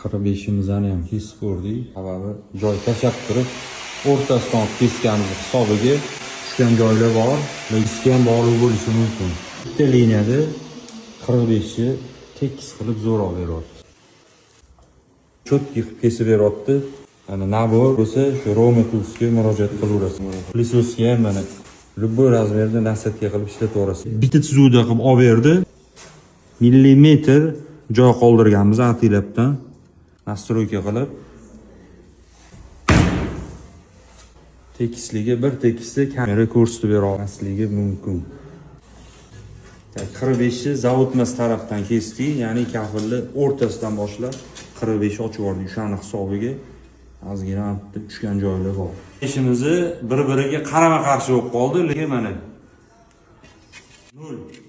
45'imizni ham kesib ko'rdik. Sababi joy tashab turib, o'rtasidan kesganimiz hisobiga tushgan joylar bor, lekin ham bog'liq bo'lishi mumkin. Bitta liniyada 45 tekis qilib zo'roq beryapti. Cho'tki qilib kesib beryapti. Ana nabor bo'lsa, shu Rometusga murojaat qilaverasiz. Plisosga ham mana любой razmerda nasatka qilib ishlataverasiz. Bitta tuzuvda qilib olib berdi. Millimetr joy qoldirganmiz atilabdan. Nastroyka qilib tekisligi bir tekislik kamera ko'rsatib bera olmasligi mumkin. 45 zavodmas tarafdan kesdik, ya'ni kafilni o'rtasidan boshlab 45 ochib yubordik. O'shaning hisobiga ozgina tushgan joylar bor. Ishimizni bir-biriga qarama-qarshi bo'lib qoldi, lekin mana 0